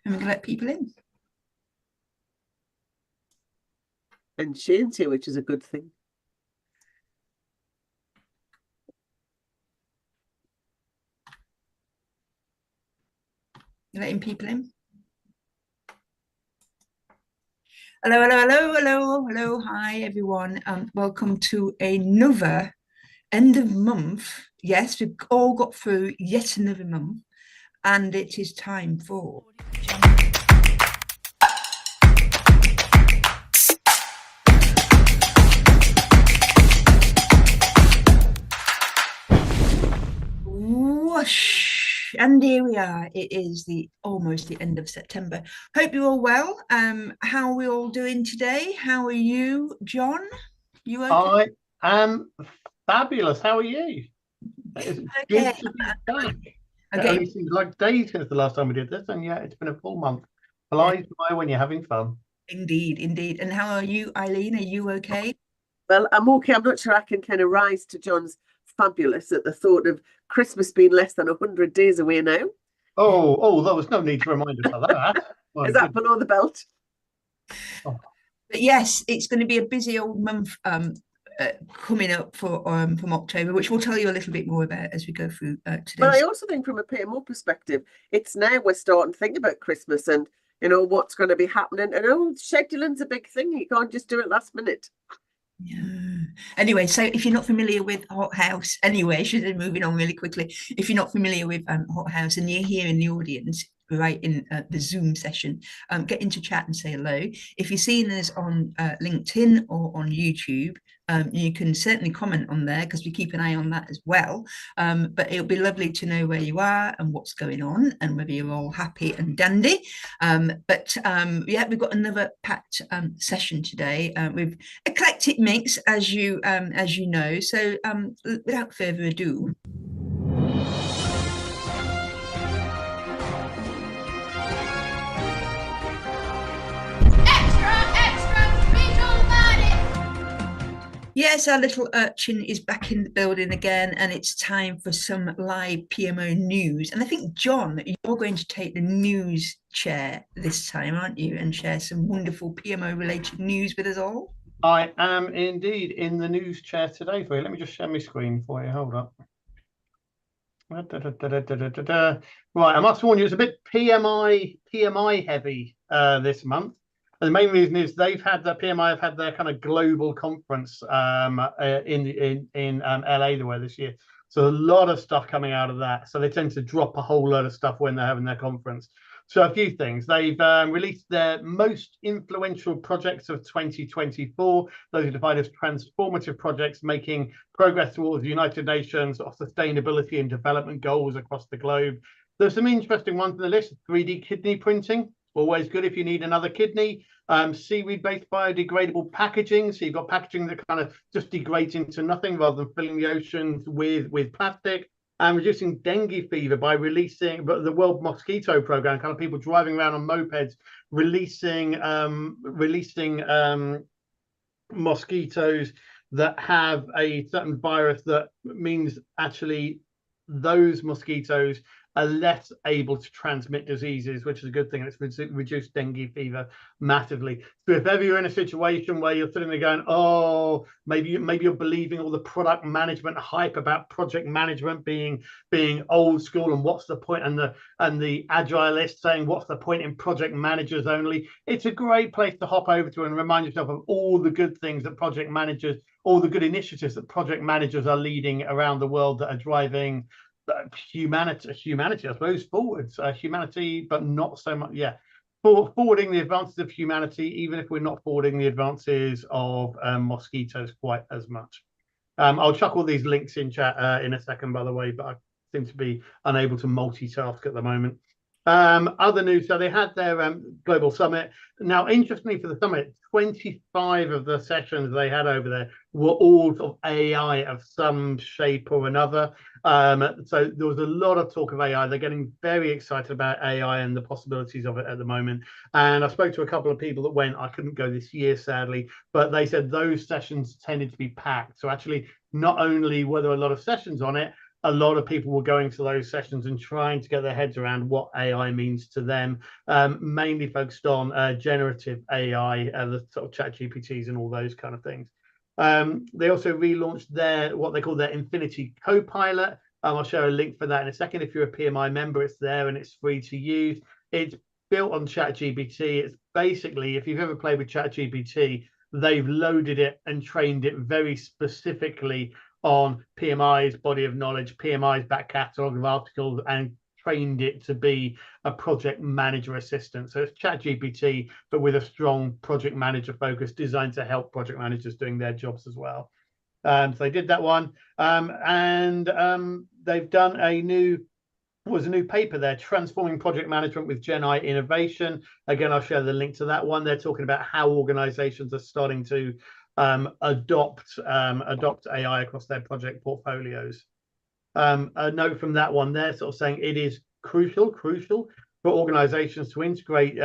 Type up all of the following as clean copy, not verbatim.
and we can let people in. And Shane's here, which is a good thing. Letting people in. Hello, hello, hello, hello, hello. Hi, everyone. Welcome to another end of month. Yes, we've all got through yet another month, and it is time for whoosh. And here we are. It is almost the end of September. Hope you're all well. How are we all doing today? How are you, John? You okay? I am fabulous. How are you? It's good to be back. It only seems like days since the last time we did this, and yeah, it's been a full month. Flies by when you're having fun. Indeed, indeed. And how are you, Eileen? Are you okay? Well, I'm okay. I'm not sure I can kind of rise to John's fabulous at the thought of Christmas being less than 100 days away now. Oh, there was no need to remind us of that. Is that below the belt? Oh. But yes, it's going to be a busy old month coming up for from October, which we'll tell you a little bit more about as we go through today. But I also think from a PMO perspective, it's now we're starting to think about Christmas and, you know, what's going to be happening. And scheduling's a big thing. You can't just do it last minute. Yeah. Anyway, so if you're not familiar with HotHouse, anyway, moving on really quickly. If you're not familiar with HotHouse and you're here in the audience, right in the Zoom session, get into chat and say hello. If you're seeing us on LinkedIn or on YouTube, you can certainly comment on there because we keep an eye on that as well. But it'll be lovely to know where you are and what's going on and whether you're all happy and dandy. Yeah, we've got another packed session today with eclectic mix, as you know. So without further ado. Yes, our little urchin is back in the building again, and it's time for some live PMO news. And I think, John, you're going to take the news chair this time, aren't you? And share some wonderful PMO-related news with us all. I am indeed in the news chair today for you. Let me just share my screen for you. Hold up. Right, I must warn you, it's a bit PMI heavy this month. And the main reason is they've had the PMI have had their kind of global conference in LA this year. So a lot of stuff coming out of that. So they tend to drop a whole load of stuff when they're having their conference. So a few things. They've released their most influential projects of 2024. Those are defined as transformative projects making progress towards the United Nations or sustainability and development goals across the globe. There's some interesting ones on the list. 3D kidney printing. Always good if you need another kidney. Seaweed-based biodegradable packaging. So you've got packaging that kind of just degrades into nothing rather than filling the oceans with plastic. And reducing dengue fever by releasing the World Mosquito Program, kind of people driving around on mopeds, releasing mosquitoes that have a certain virus that means actually those mosquitoes are less able to transmit diseases, which is a good thing. It's reduced dengue fever massively. So if ever you're in a situation where you're sitting there going, oh, maybe you're believing all the product management hype about project management being old school and what's the point, and the agilists saying what's the point in project managers only, it's a great place to hop over to and remind yourself of all the good things that project managers, all the good initiatives that project managers are leading around the world that are driving humanity, I suppose, forwards, humanity, but not so much. Yeah, forwarding the advances of humanity, even if we're not forwarding the advances of mosquitoes quite as much. I'll chuck all these links in chat in a second, by the way, but I seem to be unable to multitask at the moment. Other news, so they had their global summit. Now, interestingly for the summit, 25 of the sessions they had over there were all sort of AI of some shape or another. So there was a lot of talk of AI. They're getting very excited about AI and the possibilities of it at the moment. And I spoke to a couple of people that went. I couldn't go this year, sadly, but they said those sessions tended to be packed. So actually, not only were there a lot of sessions on it, a lot of people were going to those sessions and trying to get their heads around what AI means to them, mainly focused on generative AI, the sort of chat GPTs and all those kind of things. They also relaunched what they call their Infinity Copilot. I'll share a link for that in a second. If you're a PMI member, it's there and it's free to use. It's built on ChatGPT. It's basically, if you've ever played with ChatGPT, they've loaded it and trained it very specifically on PMI's body of knowledge, PMI's back catalogue of articles, and trained it to be a project manager assistant. So it's ChatGPT, but with a strong project manager focus, designed to help project managers doing their jobs as well. So they did that one, and they've done a new paper there, Transforming Project Management with Gen AI Innovation. Again, I'll share the link to that one. They're talking about how organizations are starting to adopt AI across their project portfolios. A note from that one, they're sort of saying it is crucial for organizations to integrate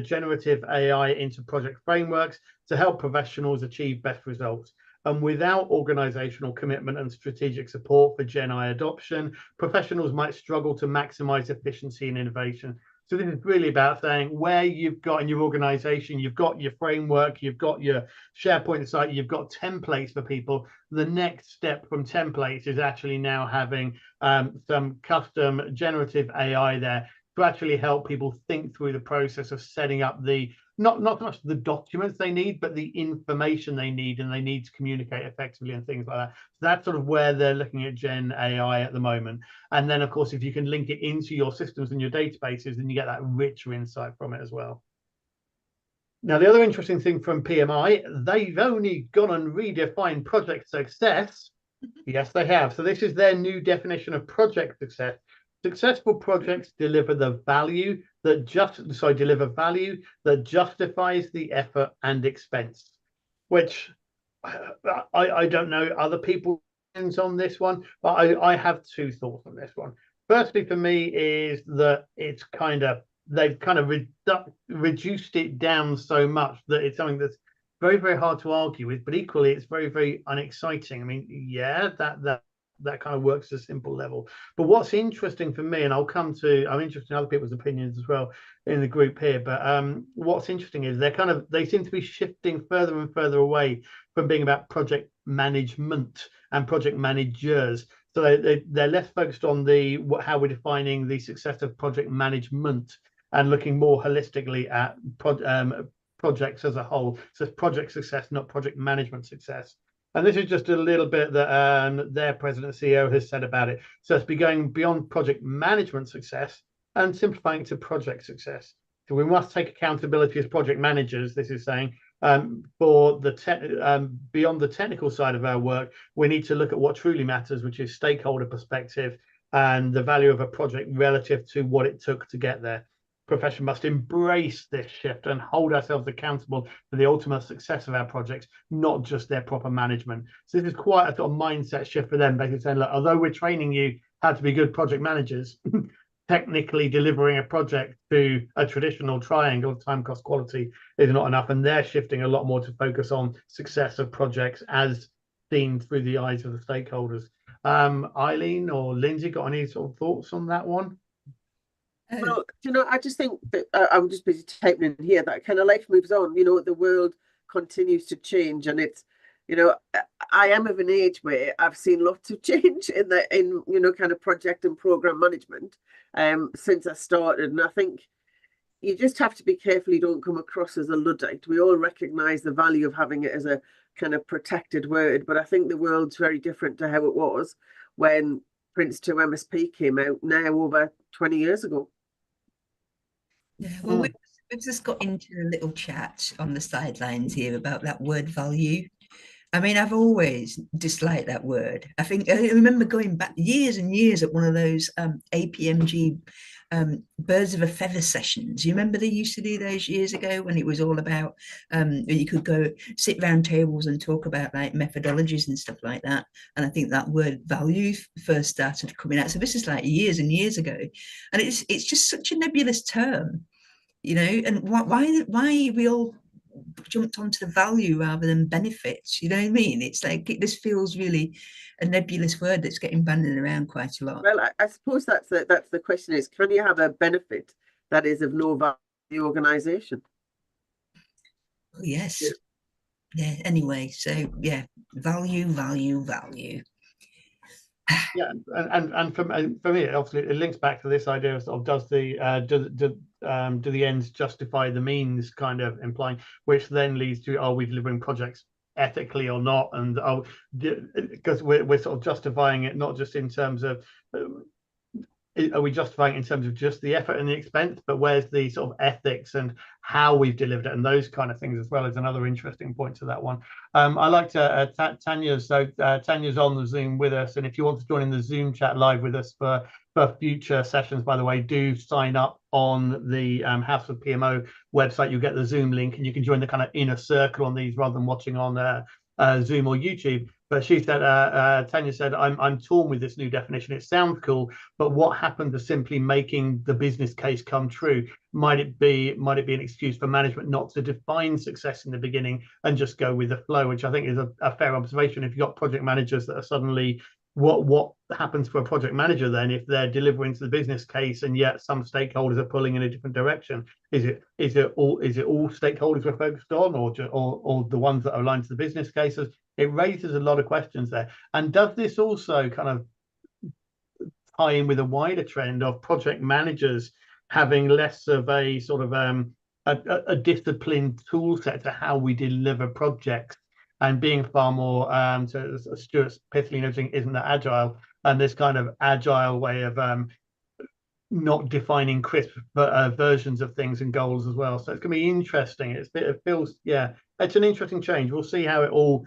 generative AI into project frameworks to help professionals achieve best results. And without organizational commitment and strategic support for Gen AI adoption, professionals might struggle to maximize efficiency and innovation. So this is really about saying where you've got in your organization, you've got your framework, you've got your SharePoint site, you've got templates for people. The next step from templates is actually now having some custom generative AI there to actually help people think through the process of setting up the not so much the documents they need, but the information they need, and they need to communicate effectively and things like that. So that's sort of where they're looking at Gen AI at the moment. And then, of course, if you can link it into your systems and your databases, then you get that richer insight from it as well. Now, the other interesting thing from PMI, they've only gone and redefined project success. Yes, they have. So this is their new definition of project success. Successful projects deliver value that justifies the effort and expense. Which I don't know other people's opinions on this one, but I have two thoughts on this one. Firstly, for me, is that it's they've kind of reduced it down so much that it's something that's very, very hard to argue with, but equally it's very, very unexciting. I mean, yeah, that kind of works at a simple level. But what's interesting for me, and I'm interested in other people's opinions as well in the group here, but what's interesting is they seem to be shifting further and further away from being about project management and project managers. So they're less focused on how we're defining the success of project management and looking more holistically at projects as a whole. So it's project success, not project management success. And this is just a little bit that their president and CEO has said about it. So it's going beyond project management success and simplifying to project success. So we must take accountability as project managers, this is saying, for beyond the technical side of our work, we need to look at what truly matters, which is stakeholder perspective and the value of a project relative to what it took to get there. Profession must embrace this shift and hold ourselves accountable for the ultimate success of our projects, not just their proper management. So this is quite a sort of mindset shift for them, basically saying, look, although we're training you how to be good project managers, technically delivering a project to a traditional triangle of time, cost, quality is not enough. And they're shifting a lot more to focus on success of projects as seen through the eyes of the stakeholders. Eileen or Lindsay, got any sort of thoughts on that one? Well, I just think that I'm just busy typing in here that kind of life moves on. The world continues to change, and it's, I am of an age where I've seen lots of change in kind of project and program management since I started, and I think you just have to be careful you don't come across as a Luddite. We all recognise the value of having it as a kind of protected word, but I think the world's very different to how it was when Prince 2 MSP came out now over 20 years ago. Yeah, well, we've just got into a little chat on the sidelines here about that word value. I mean, I've always disliked that word. I remember going back years and years at one of those APMG birds of a feather sessions. You remember they used to do those years ago when it was all about you could go sit round tables and talk about like methodologies and stuff like that. And I think that word value first started coming out. So this is like years and years ago, and it's just such a nebulous term, and why we all jumped onto the value rather than benefits. You know what I mean? It's like this feels really a nebulous word that's getting bandied around quite a lot. Well, I suppose that's the question is, can you have a benefit that is of no value to the organization? Oh, yes. Yeah. Anyway, so yeah, value, value, value. Yeah, and for me, obviously, it links back to this idea of does the do the ends justify the means, kind of implying, which then leads to, are we delivering projects ethically or not? And because we're sort of justifying it not just in terms of are we justifying it in terms of just the effort and the expense, but where's the sort of ethics and how we've delivered it and those kind of things as well is another interesting point to that one. I like to Tanya, so Tanya's on the Zoom with us, and if you want to join in the Zoom chat live with us for future sessions, by the way, do sign up on the House of PMO website. You get the Zoom link and you can join the kind of inner circle on these rather than watching on Zoom or YouTube. But she said, Tanya said, I'm torn with this new definition. It sounds cool, but what happened to simply making the business case come true? Might it be an excuse for management not to define success in the beginning and just go with the flow, which I think is a fair observation. If you've got project managers that are suddenly, what happens for a project manager then if they're delivering to the business case and yet some stakeholders are pulling in a different direction? Is it all stakeholders we're focused on, or the ones that are aligned to the business cases? It raises a lot of questions there. And does this also kind of tie in with a wider trend of project managers having less of a sort of a disciplined tool set to how we deliver projects, and being far more to Stuart's pithily noting, isn't that agile, and this kind of agile way of not defining crisp versions of things and goals as well. So it's going to be interesting. It feels, yeah, it's an interesting change. We'll see how it all,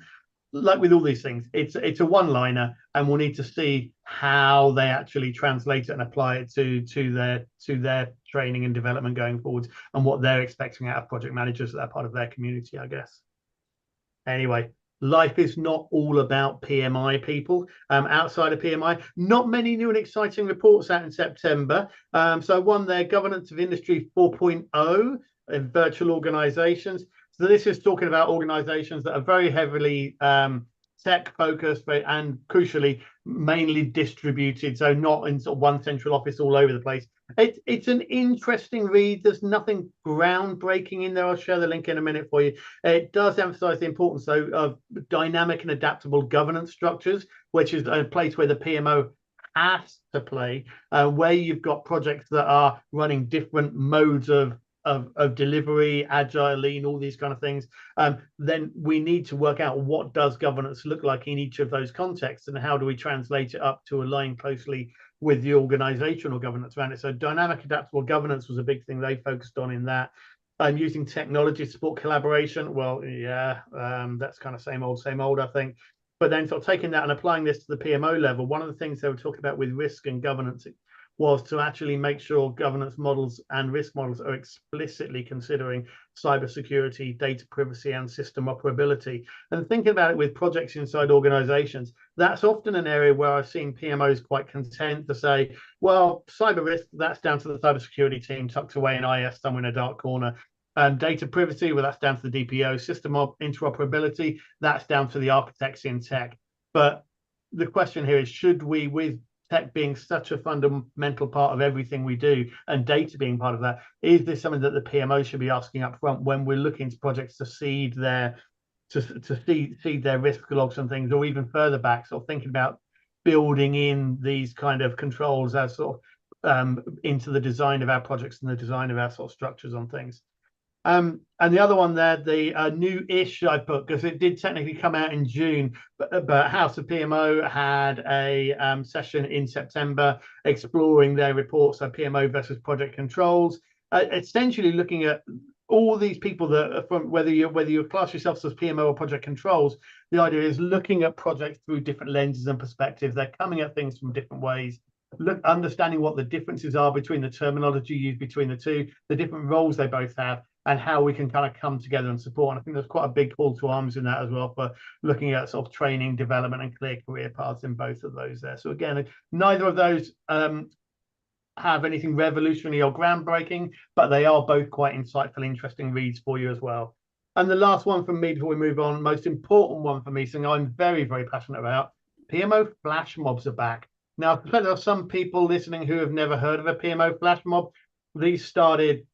like with all these things, it's a one-liner, and we'll need to see how they actually translate it and apply it to their training and development going forwards, and what they're expecting out of project managers that are part of their community, I guess. Anyway, life is not all about PMI, people. Outside of PMI, not many new and exciting reports out in September. So one there, Governance of Industry 4.0 in virtual organizations. So this is talking about organizations that are very heavily tech focused, and crucially mainly distributed, so not in sort of one central office all over the place. It's an interesting read. There's nothing groundbreaking in there. I'll share the link in a minute for you. It does emphasize the importance, though, of dynamic and adaptable governance structures, which is a place where the PMO has to play, where you've got projects that are running different modes of delivery, agile, lean, all these kind of things. Then we need to work out, what does governance look like in each of those contexts, and how do we translate it up to align closely with the organizational governance around it. So dynamic adaptable governance was a big thing they focused on in that. Using technology to support collaboration, well, yeah, that's kind of same old, I think. But then sort of taking that and applying this to the PMO level, one of the things they were talking about with risk and governance was to actually make sure governance models and risk models are explicitly considering cybersecurity, data privacy, and system operability. And thinking about it with projects inside organizations, that's often an area where I've seen PMOs quite content to say, well, cyber risk, that's down to the cybersecurity team tucked away in IS somewhere in a dark corner. And data privacy, well, that's down to the DPO. System interoperability, that's down to the architects in tech. But the question here is, should we, with tech being such a fundamental part of everything we do, and data being part of that, is this something that the PMO should be asking up front when we're looking to projects to seed their risk logs and things, or even further back, sort of thinking about building in these kind of controls as sort of into the design of our projects and the design of our sort of structures on things. And the other one there, the new-ish I put, because it did technically come out in June, but House of PMO had a session in September exploring their reports on PMO versus project controls, essentially looking at all these people that are from, whether you class yourselves as PMO or project controls. The idea is looking at projects through different lenses and perspectives. They're coming at things from different ways. Understanding what the differences are between the terminology used between the two, the different roles they both have, and how we can kind of come together and support. And I think there's quite a big call to arms in that as well, for looking at sort of training, development, and clear career paths in both of those there. So again, neither of those have anything revolutionary or groundbreaking, but they are both quite insightful, interesting reads for you as well. And the last one from me before we move on, most important one for me, something I'm very, very passionate about, PMO flash mobs are back. Now, there are some people listening who have never heard of a PMO flash mob. These started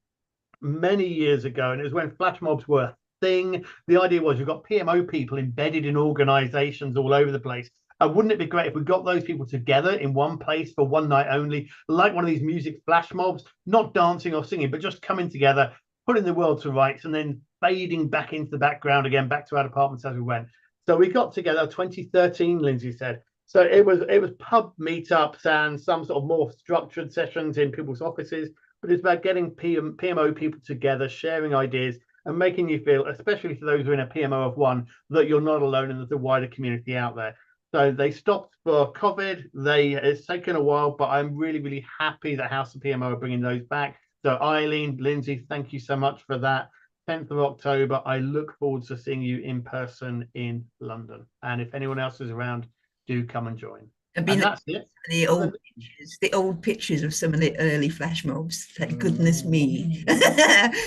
many years ago, and it was when flash mobs were a thing. The idea was you've got PMO people embedded in organizations all over the place. Wouldn't it be great if we got those people together in one place for one night only, like one of these music flash mobs, not dancing or singing, but just coming together, putting the world to rights, and then fading back into the background again, back to our departments as we went. So we got together 2013, Lindsay said. So it was pub meetups and some sort of more structured sessions in people's offices, but it's about getting PMO people together, sharing ideas, and making you feel, especially for those who are in a PMO of one, that you're not alone and there's a wider community out there. So they stopped for COVID. It's taken a while, but I'm really, really happy that House of PMO are bringing those back. So Eileen, Lindsay, thank you so much for that. 10th of October, I look forward to seeing you in person in London. And if anyone else is around, do come and join. And that's it. The old pictures of some of the early flash mobs. Thank goodness me.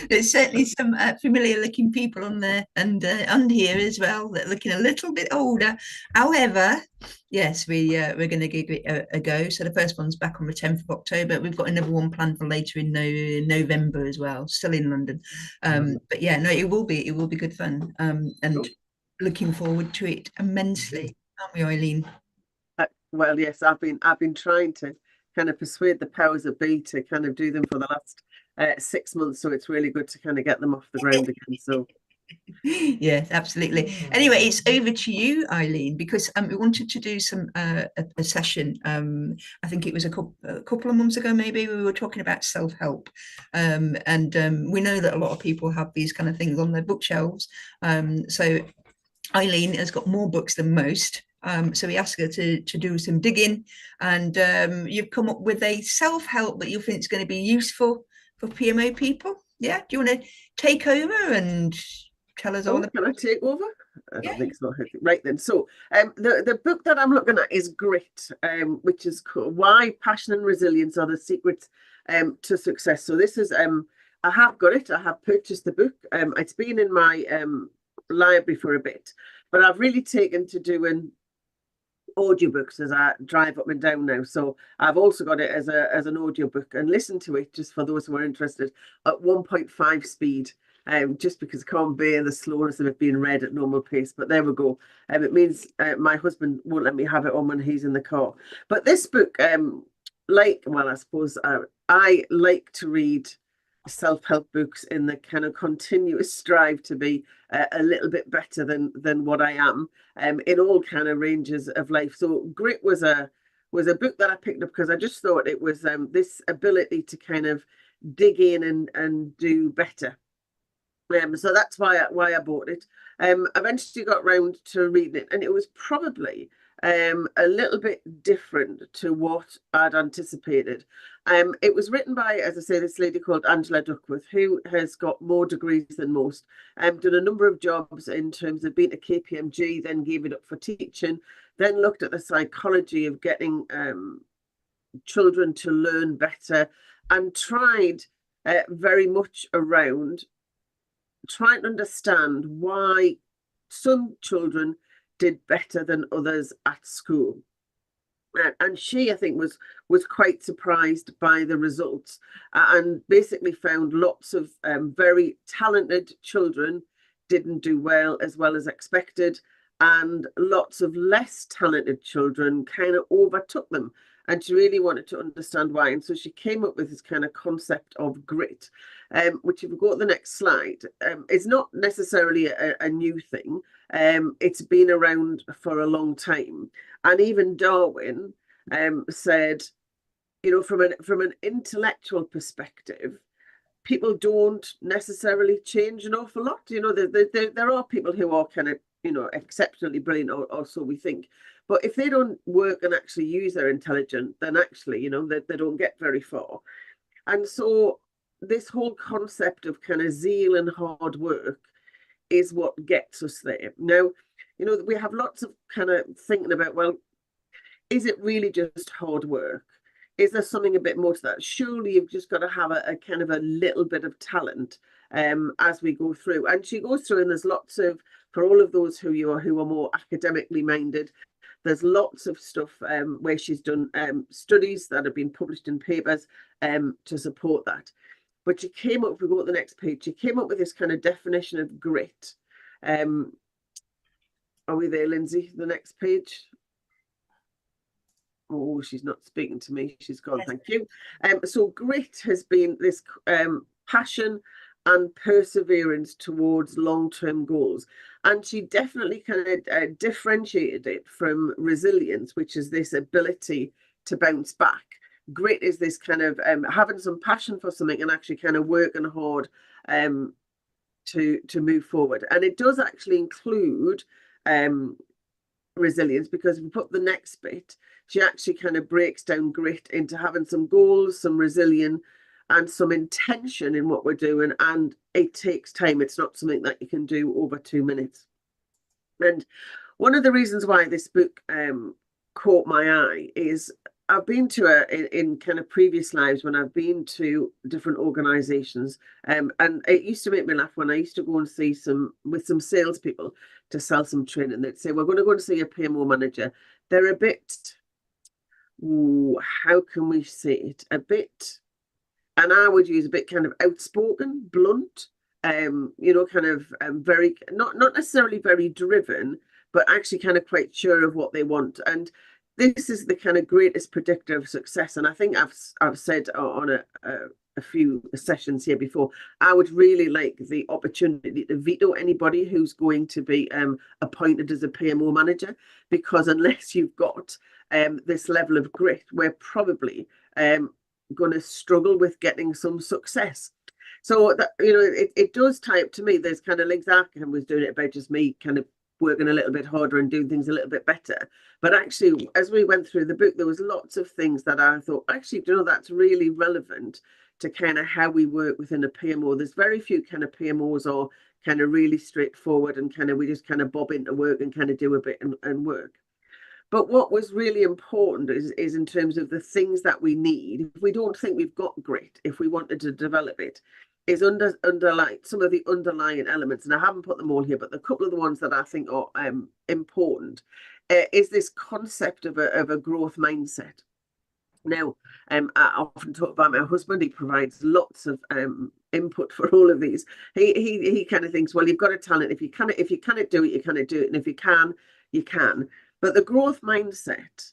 There's certainly some familiar looking people on there and here as well that are looking a little bit older. However, yes, we're going to give it a go. So the first one's back on the 10th of October. We've got another one planned for later in November as well, still in London. But yeah, no, it will be good fun. And looking forward to it immensely, aren't we, Eileen? Well, yes, I've been trying to kind of persuade the powers that be to kind of do them for the last 6 months. So it's really good to kind of get them off the ground again. So yes, absolutely. Anyway, it's over to you, Eileen, because we wanted to do some a session. I think it was a couple of months ago, maybe we were talking about self-help, and we know that a lot of people have these kind of things on their bookshelves. So Eileen has got more books than most. So we asked her to do some digging, and you've come up with a self-help that you think is going to be useful for PMO people. Yeah, do you want to take over and tell us all about it? Can I take over? I don't think so. Right then. So the book that I'm looking at is Grit, which is called Why Passion and Resilience Are the Secrets to Success. So this is I have got it. I have purchased the book. It's been in my library for a bit, but I've really taken to doing audiobooks as I drive up and down now. So I've also got it as an audiobook and listen to it, just for those who are interested, at 1.5 speed. Just because I can't bear the slowness of it being read at normal pace. But there we go. It means my husband won't let me have it on when he's in the car. But this book, I suppose I like to read self-help books in the kind of continuous strive to be a little bit better than what I am in all kind of ranges of life. So Grit was a book that I picked up because I just thought it was this ability to kind of dig in and do better. So that's why I bought it. Eventually got round to reading it, and it was probably a little bit different to what I'd anticipated. It was written by, as I say, this lady called Angela Duckworth, who has got more degrees than most, done a number of jobs in terms of being a KPMG, then gave it up for teaching, then looked at the psychology of getting children to learn better, and tried very much around trying to understand why some children did better than others at school. And she, I think, was quite surprised by the results, and basically found lots of very talented children didn't do well as expected, and lots of less talented children kind of overtook them. And she really wanted to understand why. And so she came up with this kind of concept of grit, which, if we go to the next slide, is not necessarily a new thing. It's been around for a long time. And even Darwin said, you know, from an intellectual perspective, people don't necessarily change an awful lot. You know, there are people who are kind of, you know, exceptionally brilliant, or so we think. But if they don't work and actually use their intelligence, then actually, you know, they don't get very far. And so this whole concept of kind of zeal and hard work is what gets us there. Now, you know, we have lots of kind of thinking about, well, is it really just hard work? Is there something a bit more to that? Surely you've just got to have a kind of a little bit of talent as we go through. And she goes through, and there's lots of, for all of those who are more academically minded, there's lots of stuff where she's done studies that have been published in papers to support that. But she came up, if we go to the next page, she came up with this kind of definition of grit. Are we there, Lindsay? The next page. Oh, she's not speaking to me. She's gone. Yes. Thank you. So grit has been this passion and perseverance towards long-term goals. And she definitely kind of differentiated it from resilience, which is this ability to bounce back. Grit is this kind of having some passion for something and actually kind of working hard to move forward. And it does actually include resilience, because if we put the next bit, she actually kind of breaks down grit into having some goals, some resilience, and some intention in what we're doing. And it takes time. It's not something that you can do over 2 minutes. And one of the reasons why this book caught my eye is I've been to in kind of previous lives when I've been to different organizations, and it used to make me laugh when I used to go and see some salespeople to sell some training. They'd say, we're going to go and see a PMO manager. They're a bit, how can we say it? A bit, and I would use a bit kind of outspoken, blunt, you know, kind of very, not necessarily very driven, but actually kind of quite sure of what they want. And this is the kind of greatest predictor of success. And I think I've said on a few sessions here before, I would really like the opportunity to veto anybody who's going to be appointed as a PMO manager, because unless you've got this level of grit, we're probably going to struggle with getting some success. So that, you know, it does tie up to me. There's kind of links. I was doing it about just me kind of working a little bit harder and doing things a little bit better. But actually, as we went through the book, there was lots of things that I thought, actually, you know, that's really relevant to kind of how we work within a PMO. There's very few kind of PMOs are kind of really straightforward and kind of we just kind of bob into work and kind of do a bit and work. But what was really important is in terms of the things that we need. If we don't think we've got grit, if we wanted to develop it, is underlying some of the underlying elements, and I haven't put them all here, but a couple of the ones that I think are important is this concept of a growth mindset. Now, I often talk about my husband. He provides lots of input for all of these. He kind of thinks, well, you've got a talent. If you cannot do it, you cannot do it, and if you can, you can. But the growth mindset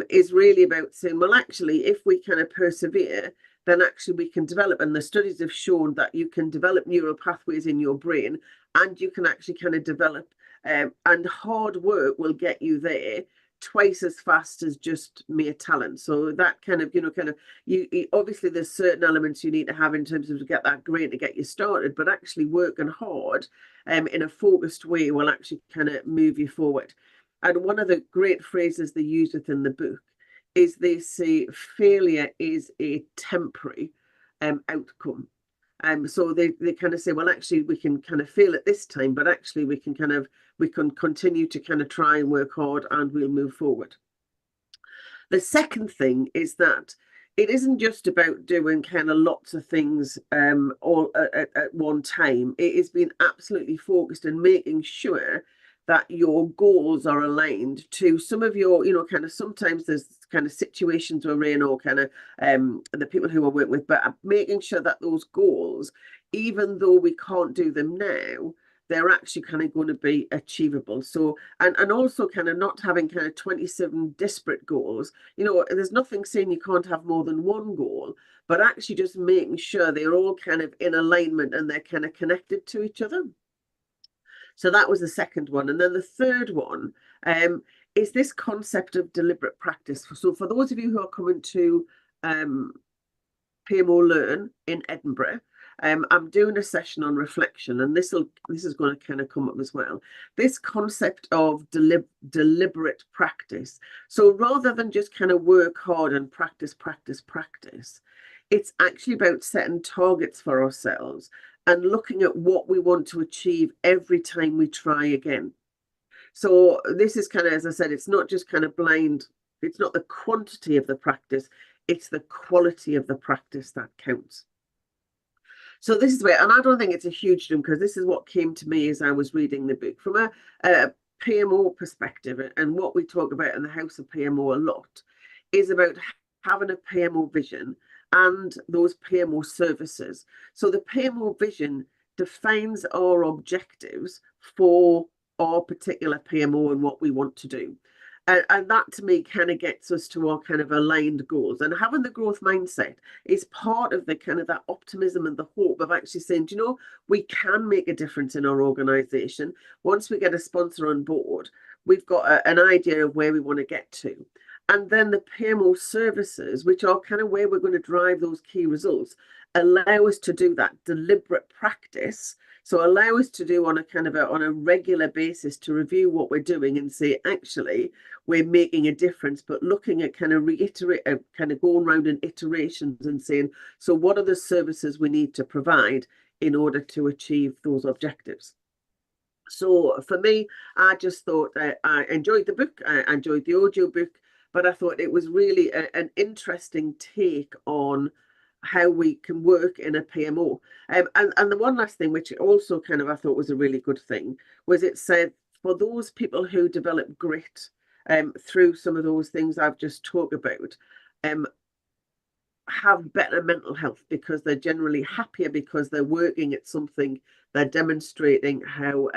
is really about saying, well, actually, if we kind of persevere, then actually we can develop. And the studies have shown that you can develop neural pathways in your brain, and you can actually kind of develop, and hard work will get you there twice as fast as just mere talent. So that kind of, you obviously there's certain elements you need to have in terms of to get that grit to get you started, but actually working hard in a focused way will actually kind of move you forward. And one of the great phrases they use within the book is they say failure is a temporary outcome. So they kind of say, well, actually, we can kind of fail at this time, but actually we can continue to kind of try and work hard and we'll move forward. The second thing is that it isn't just about doing kind of lots of things all at one time. It has been absolutely focused on making sure that your goals are aligned to some of your, kind of sometimes there's kind of situations we're in or kind of the people who are working with, but making sure that those goals, even though we can't do them now, they're actually kind of going to be achievable. So, and also kind of not having kind of 27 disparate goals. There's nothing saying you can't have more than one goal, but actually just making sure they're all kind of in alignment and they're kind of connected to each other. So that was the second one. And then the third one is this concept of deliberate practice. So for those of you who are coming to PMO Learn in Edinburgh, I'm doing a session on reflection, and this is going to kind of come up as well. This concept of deliberate practice. So rather than just kind of work hard and practice, it's actually about setting targets for ourselves and looking at what we want to achieve every time we try again. So this is kind of, as I said, it's not just kind of blind. It's not the quantity of the practice, it's the quality of the practice that counts. So this is where, and I don't think it's a huge jump, because this is what came to me as I was reading the book from a PMO perspective. And what we talk about in the House of PMO a lot is about having a PMO vision and those PMO services. So the PMO vision defines our objectives for our particular PMO and what we want to do. And that to me kind of gets us to our kind of aligned goals. And having the growth mindset is part of the kind of that optimism and the hope of actually saying, you know, we can make a difference in our organization. Once we get a sponsor on board, we've got an idea of where we want to get to. And then the PMO services, which are kind of where we're going to drive those key results, allow us to do that deliberate practice. So allow us to do on a kind of on a regular basis to review what we're doing and say, actually, we're making a difference, but looking at kind of kind of going around in iterations and saying, so what are the services we need to provide in order to achieve those objectives? So for me, I just thought I enjoyed the book, I enjoyed the audio book, but I thought it was really an interesting take on how we can work in a PMO. And the one last thing, which also kind of I thought was a really good thing, was it said for those people who develop grit through some of those things I've just talked about, have better mental health because they're generally happier because they're working at something, they're demonstrating how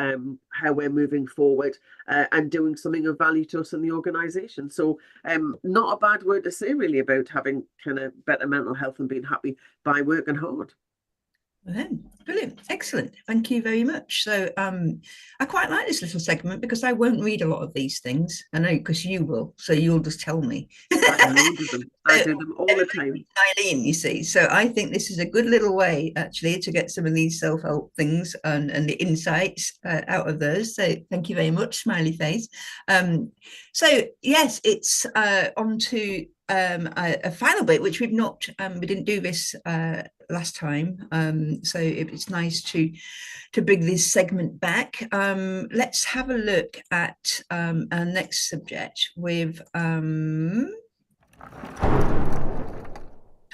we're moving forward and doing something of value to us in the organization. So not a bad word to say really about having kind of better mental health and being happy by working hard. Brilliant, excellent, thank you very much. So I quite like this little segment because I won't read a lot of these things. I know because you will, so you'll just tell me. I do them all the time, Eileen, you see. So I think this is a good little way actually to get some of these self-help things and the insights out of those. So thank you very much, smiley face. So yes, it's on to a final bit, which we've not we didn't do this last time, so it's nice to bring this segment back. Let's have a look at our next subject with a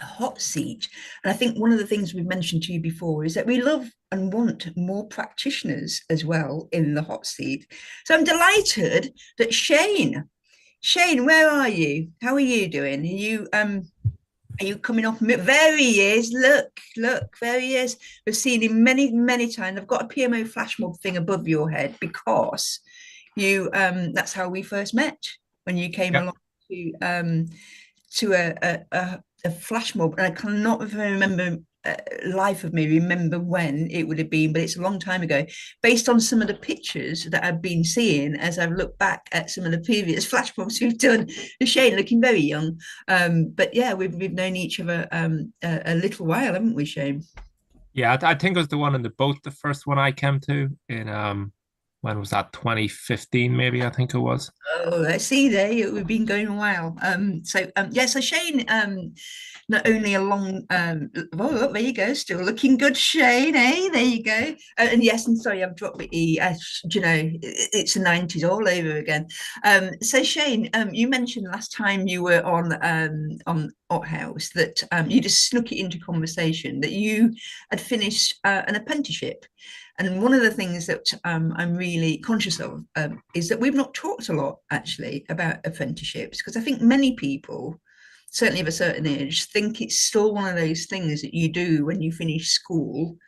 hot seat. And I think one of the things we've mentioned to you before is that we love and want more practitioners as well in the hot seat. So I'm delighted that Shane, where are you? How are you doing? Are you coming off? There he is. Look, there he is. We've seen him many times. I've got a PMO flash mob thing above your head because you that's how we first met, when you came along to a flash mob, and I cannot remember life of me remember when it would have been, but it's a long time ago, based on some of the pictures that I've been seeing as I've looked back at some of the previous flash mobs we've done. Shane looking very young, but yeah, we've known each other a little while, haven't we, Shane? Yeah, I think it was the one in the boat, the first one I came to in when was that, 2015 maybe, I think it was. Oh, I see there, we've been going a while. So Shane, not only a long oh, there you go, still looking good, Shane, eh? There you go. And yes, and sorry, I've dropped the E. You know, it's the 90s all over again. So Shane, you mentioned last time you were on HotHouse that you just snuck it into conversation that you had finished an apprenticeship. And one of the things that I'm really conscious of is that we've not talked a lot actually about apprenticeships, because I think many people, certainly of a certain age, think it's still one of those things that you do when you finish school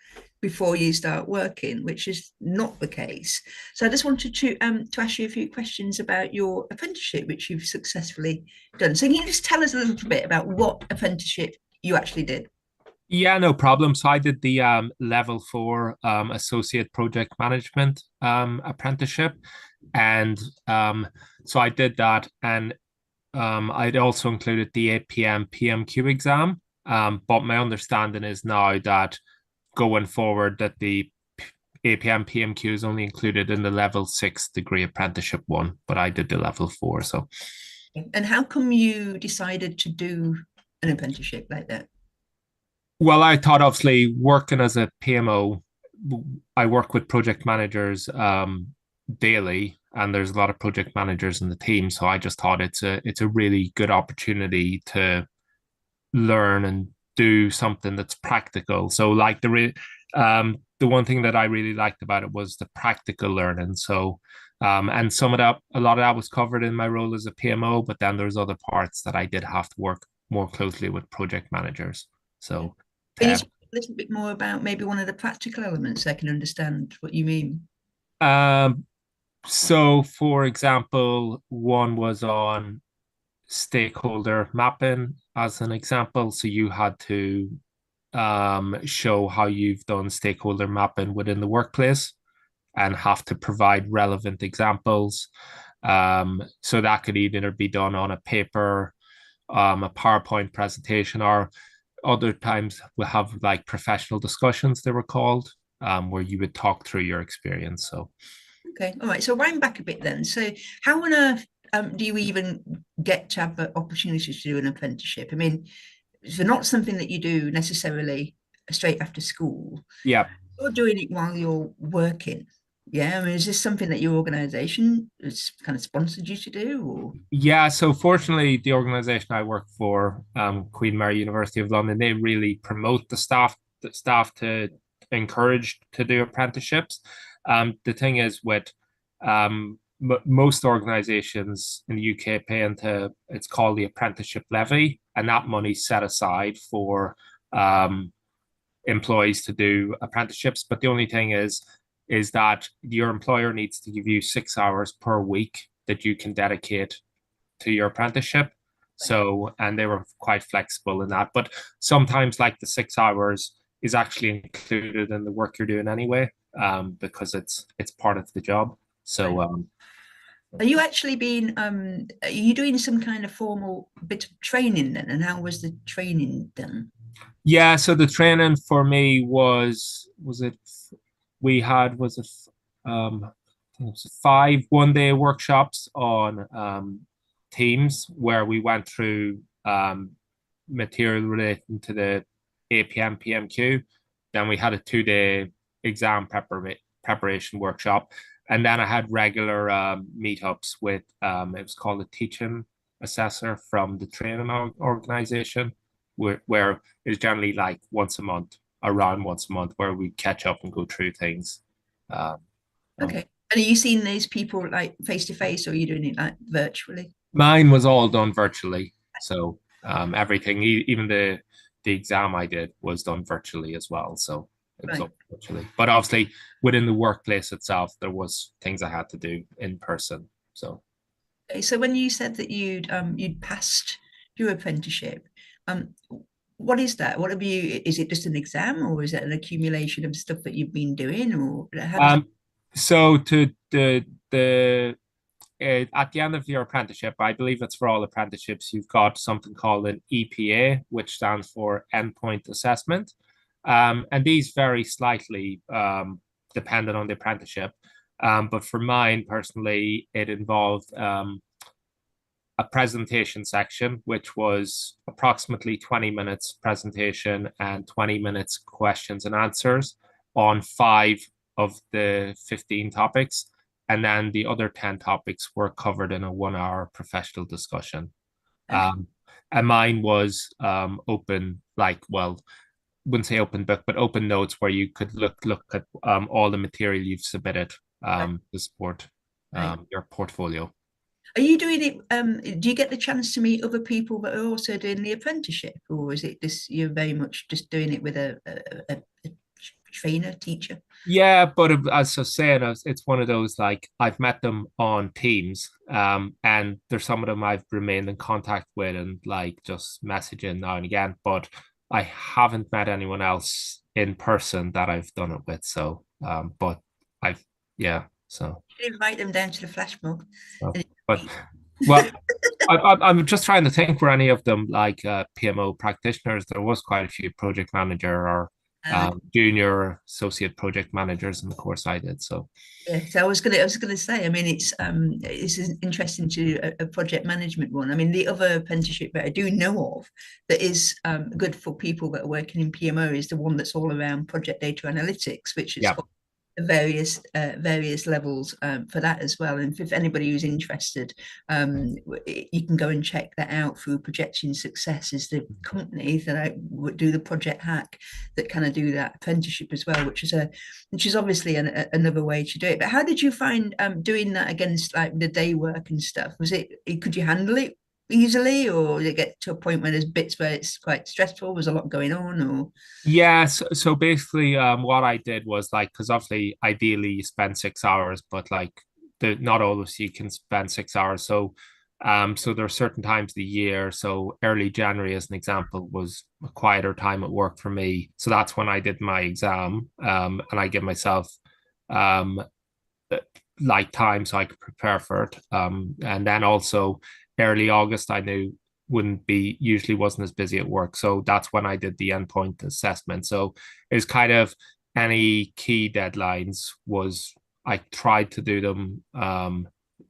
before you start working, which is not the case. So I just wanted to ask you a few questions about your apprenticeship, which you've successfully done. So can you just tell us a little bit about what apprenticeship you actually did? Yeah, no problem. So I did the level 4 associate project management apprenticeship, and so I did that, and I'd also included the APM PMQ exam. But my understanding is now that going forward that the APM PMQ is only included in the level 6 degree apprenticeship one, but I did the level 4. So, and how come you decided to do an apprenticeship like that? Well, I thought obviously working as a PMO, I work with project managers daily, and there's a lot of project managers in the team. So I just thought it's a really good opportunity to learn and do something that's practical. So like the one thing that I really liked about it was the practical learning. So and a lot of that was covered in my role as a PMO, but then there's other parts that I did have to work more closely with project managers. So Can you speak a little bit more about maybe one of the practical elements so I can understand what you mean? So for example, one was on stakeholder mapping as an example. So you had to show how you've done stakeholder mapping within the workplace and have to provide relevant examples. So that could either be done on a paper, a PowerPoint presentation, or other times we'll have like professional discussions, they were called, where you would talk through your experience. So okay, all right. So wind back a bit then. So how on earth do you even get to have the opportunity to do an apprenticeship? I mean, it's not something that you do necessarily straight after school. yeah. You're doing it while you're working. Yeah, I mean, is this something that your organization has kind of sponsored you to do, or? Yeah, so fortunately, the organization I work for, Queen Mary University of London, they really promote the staff to encourage to do apprenticeships. The thing is, with most organizations in the UK pay into it's called the apprenticeship levy, and that money's set aside for employees to do apprenticeships. But the only thing is that your employer needs to give you 6 hours per week that you can dedicate to your apprenticeship. So, and they were quite flexible in that. But sometimes, like the 6 hours is actually included in the work you're doing anyway, because it's part of the job. So, are you actually being are you doing some kind of formal bit of training then? And how was the training done? yeah. So the training for me was it we had was it I think it was 5 one-day workshops on Teams where we went through material relating to the APM PMQ. Then we had a 2-day exam preparation workshop, and then I had regular meetups with it was called a teaching assessor from the training organization, where it's generally like around once a month, where we catch up and go through things. Okay. And are you seeing these people like face to face, or are you doing it like virtually? Mine was all done virtually, so everything, even the exam I did was done virtually as well. So it was Right. all virtually, but obviously within the workplace itself, there was things I had to do in person. So Okay, so when you said that you'd passed your apprenticeship, what is that? What have you? Is it just an exam, or is it an accumulation of stuff that you've been doing, or how does so to the at the end of your apprenticeship, I believe it's for all apprenticeships, you've got something called an EPA, which stands for Endpoint Assessment. And these vary slightly depending on the apprenticeship. But for mine personally, it involved a presentation section, which was approximately 20 minutes presentation and 20 minutes questions and answers on 5 of the 15 topics. And then the other 10 topics were covered in a 1-hour professional discussion. And mine was open, like, well, wouldn't say open book, but open notes where you could look at all the material you've submitted to support your portfolio. Are you doing it? Do you get the chance to meet other people that are also doing the apprenticeship, or is it just you're very much just doing it with a trainer, teacher? Yeah, but as I was saying, it's one of those like I've met them on Teams, and there's some of them I've remained in contact with and like just messaging now and again, but I haven't met anyone else in person that I've done it with. So, but so. You invite them down to the flash mob. But well, I'm just trying to think were any of them like PMO practitioners. There was quite a few project manager or junior associate project managers in the course I did. So yeah, so I was gonna say, I mean, it's interesting to a project management one. I mean, the other apprenticeship that I do know of that is good for people that are working in PMO is the one that's all around project data analytics, which is various levels for that as well. And if anybody who's interested, you can go and check that out through Projecting Success, is the company that do the Project Hack that kind of do that apprenticeship as well, which is obviously another way to do it. But how did you find doing that against like the day work and stuff? Could you handle it easily, or did it get to a point where there's bits where it's quite stressful, was a lot going on, or? Yeah, so basically what I did was like, because obviously ideally you spend 6 hours, but like not always you can spend 6 hours. So there are certain times of the year. So early January, as an example, was a quieter time at work for me. So that's when I did my exam. And I give myself like time so I could prepare for it. And then also early August, I knew usually wasn't as busy at work. So that's when I did the endpoint assessment. So it was kind of any key deadlines I tried to do them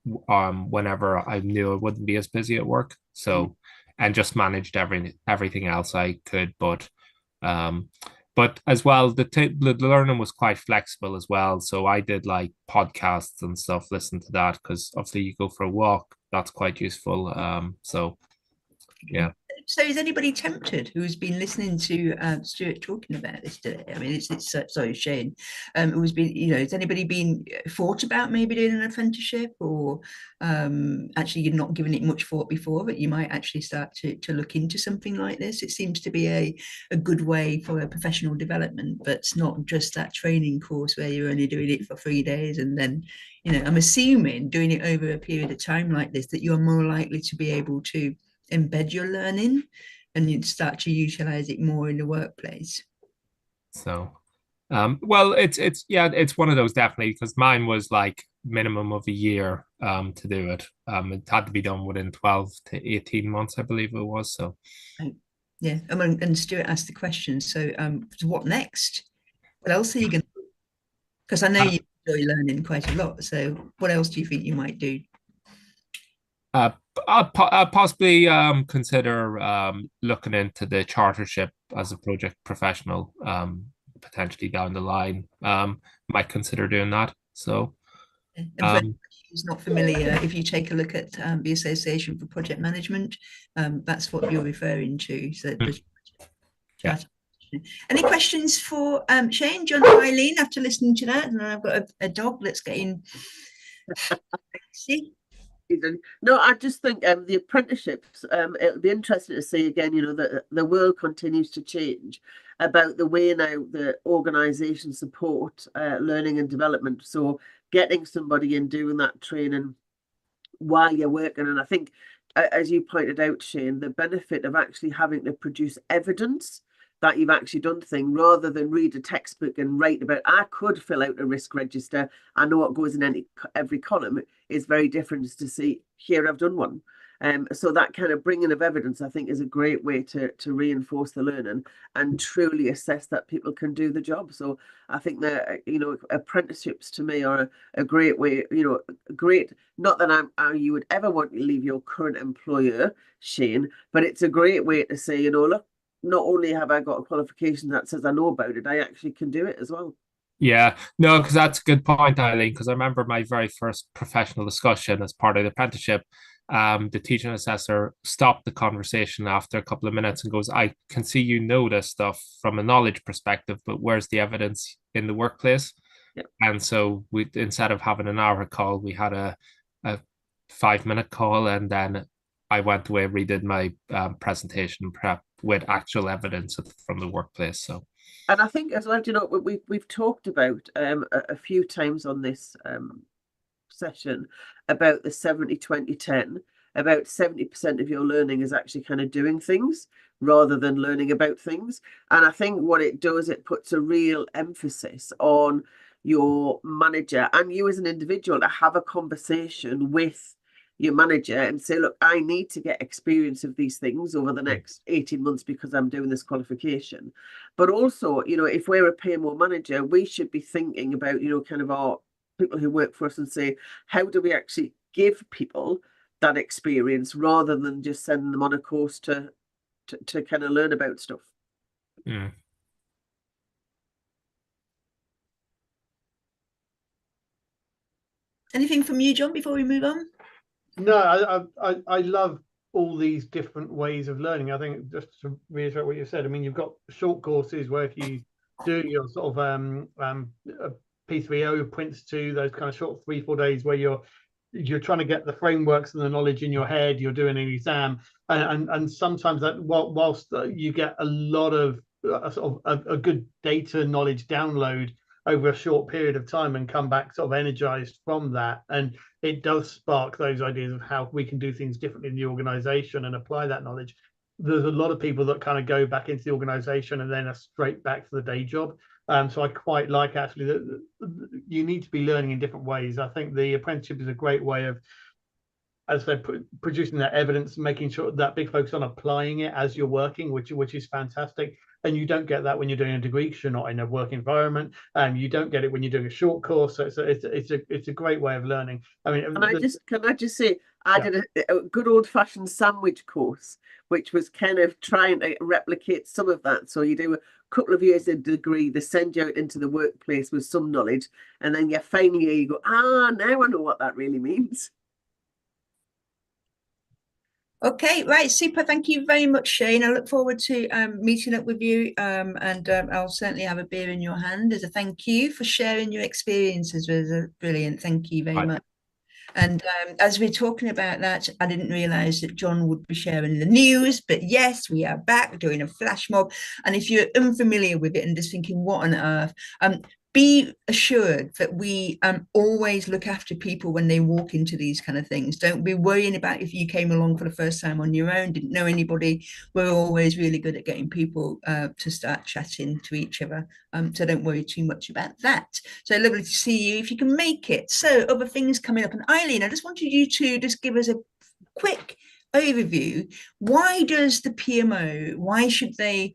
whenever I knew I wouldn't be as busy at work. So and just managed everything else I could. But as well, the learning was quite flexible as well. So I did like podcasts and stuff, listen to that, because obviously you go for a walk, that's quite useful. So yeah. So is anybody tempted who's been listening to Stuart talking about this today? I mean, it's sorry, Shane, who's been, has anybody been thought about maybe doing an apprenticeship, or actually you're not given it much thought before, but you might actually start to look into something like this? It seems to be a good way for a professional development, but it's not just that training course where you're only doing it for 3 days and then, I'm assuming doing it over a period of time like this, that you're more likely to be able to embed your learning and you'd start to utilize it more in the workplace. So well, it's one of those, definitely, because mine was like minimum of a year to do it. It had to be done within 12 to 18 months, I believe it was. So yeah, and Stuart asked the question, so what next? What else are you going to do? Because I know you enjoy learning quite a lot, so what else do you think you might do? I'll possibly consider looking into the chartership as a project professional, potentially down the line. Might consider doing that. So, and for anybody who's not familiar, if you take a look at the Association for Project Management, that's what you're referring to. So, yeah. Any questions for Shane, John, or Eileen after listening to that? And I've got a dog. Let's get in. See. No, I just think the apprenticeships, it'll be interesting to see again, that the world continues to change about the way now the organisations support learning and development. So getting somebody in doing that training while you're working. And I think, as you pointed out, Shane, the benefit of actually having to produce evidence that you've actually done the thing, rather than read a textbook and write about, I could fill out a risk register, I know what goes in every column, is very different to see, here I've done one. So that kind of bringing of evidence, I think, is a great way to reinforce the learning and truly assess that people can do the job. So I think that, apprenticeships to me are a great way, great, not that you would ever want to leave your current employer, Shane, but it's a great way to say, look, not only have I got a qualification that says I know about it, I actually can do it as well. Yeah, no, because that's a good point, Eileen, because I remember my very first professional discussion as part of the apprenticeship. The teaching assessor stopped the conversation after a couple of minutes and goes, I can see you know this stuff from a knowledge perspective, but where's the evidence in the workplace? Yep. And so we, instead of having an hour call, we had a 5-minute call, and then I went away, redid my presentation prep with actual evidence from the workplace. So, and I think as well, we've talked about a few times on this session about the 70-20-10. About 70% of your learning is actually kind of doing things rather than learning about things. And I think what it does, it puts a real emphasis on your manager and you as an individual to have a conversation with your manager and say, look, I need to get experience of these things over the next 18 months because I'm doing this qualification. But also, if we're a PMO manager, we should be thinking about, kind of our people who work for us and say, how do we actually give people that experience rather than just sending them on a course to kind of learn about stuff. Anything from you, John, before we move on? No, I love all these different ways of learning. I think, just to reiterate what you said, I mean, you've got short courses where if you do your sort of P3O, Prince 2, those kind of short 3-4 days where you're trying to get the frameworks and the knowledge in your head, you're doing an exam, and sometimes that whilst you get a lot of sort of a good data knowledge download over a short period of time and come back sort of energized from that, and it does spark those ideas of how we can do things differently in the organization and apply that knowledge. There's a lot of people that kind of go back into the organization and then are straight back to the day job. So I quite like actually that you need to be learning in different ways. I think the apprenticeship is a great way of, as they're producing that evidence, making sure that big focus on applying it as you're working, which is fantastic. And you don't get that when you're doing a degree because you're not in a work environment. You don't get it when you're doing a short course. So it's a great way of learning. I mean, can I just say, I did a good old fashioned sandwich course, which was kind of trying to replicate some of that. So you do a couple of years of degree, they send you out into the workplace with some knowledge, and then your final year you go, now I know what that really means. Okay, right, super. Thank you very much, Shane. I look forward to meeting up with you, and I'll certainly have a beer in your hand as a thank you for sharing your experiences. It was brilliant. Thank you very much. And as we're talking about that, I didn't realise that John would be sharing the news, but yes, we are back doing a flash mob. And if you're unfamiliar with it and just thinking, what on earth, be assured that we always look after people when they walk into these kind of things. Don't be worrying about if you came along for the first time on your own, didn't know anybody. We're always really good at getting people to start chatting to each other. So don't worry too much about that. So lovely to see you if you can make it. So other things coming up. And Eileen, I just wanted you to just give us a quick overview. Why does the PMO, why should they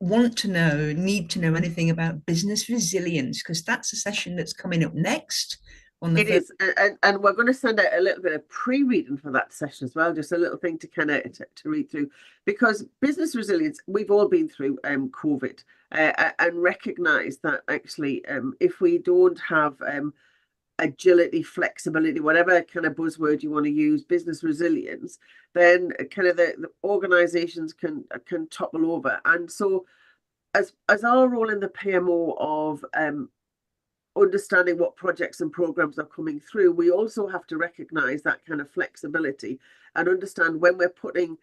want to know, need to know anything about business resilience? Because that's a session that's coming up next. It is, and we're going to send out a little bit of pre-reading for that session as well, just a little thing to kind of to read through, because business resilience, we've all been through COVID, and recognize that actually if we don't have agility, flexibility, whatever kind of buzzword you want to use, business resilience, then kind of the organizations can topple over. And so as our role in the PMO of understanding what projects and programs are coming through, we also have to recognize that kind of flexibility and understand when we're putting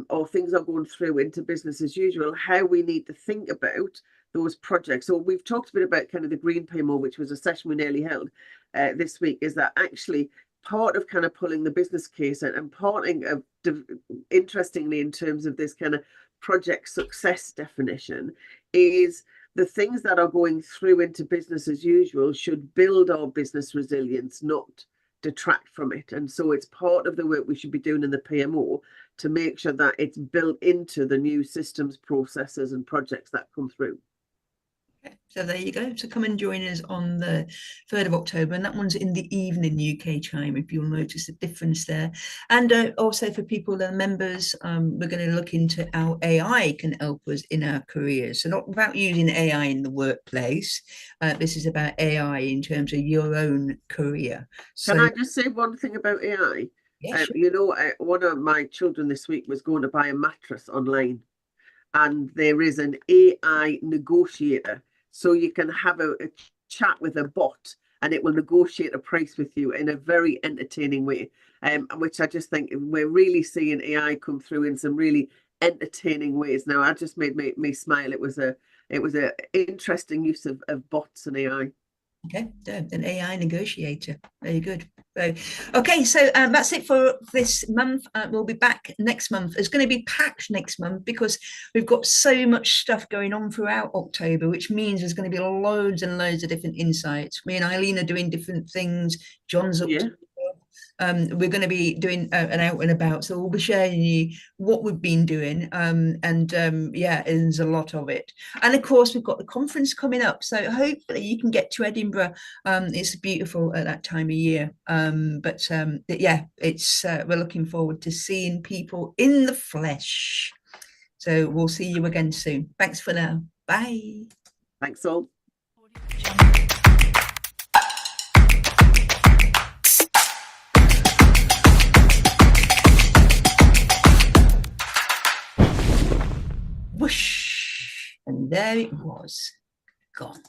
or things are going through into business as usual, how we need to think about those projects. So we've talked a bit about kind of the green PMO, which was a session we nearly held this week, is that actually part of kind of pulling the business case and parting of, interestingly, in terms of this kind of project success definition, is the things that are going through into business as usual should build our business resilience, not detract from it. And so it's part of the work we should be doing in the PMO to make sure that it's built into the new systems, processes and projects that come through. Okay, so there you go. So come and join us on the 3rd of October, and that one's in the evening UK time, if you'll notice the difference there. And also for people that are members, we're going to look into how AI can help us in our careers. So not about using AI in the workplace. This is about AI in terms of your own career. So, can I just say one thing about AI? Yeah, sure. You know, one of my children this week was going to buy a mattress online, and there is an AI negotiator. So you can have a chat with a bot and it will negotiate a price with you in a very entertaining way, which I just think we're really seeing AI come through in some really entertaining ways. Now, I just made me smile. It was a interesting use of bots and AI. Okay, an AI negotiator. Very good. So, okay, so that's it for this month. We'll be back next month. It's going to be packed next month because we've got so much stuff going on throughout October, which means there's going to be loads and loads of different insights. Me and Eileen are doing different things. John's up to we're going to be doing an out and about, so we'll be sharing you what we've been doing, yeah, there's a lot of it. And of course we've got the conference coming up, so hopefully you can get to Edinburgh. It's beautiful at that time of year, yeah, it's we're looking forward to seeing people in the flesh. So we'll see you again soon. Thanks for now. Bye. Thanks all. there it was, gone.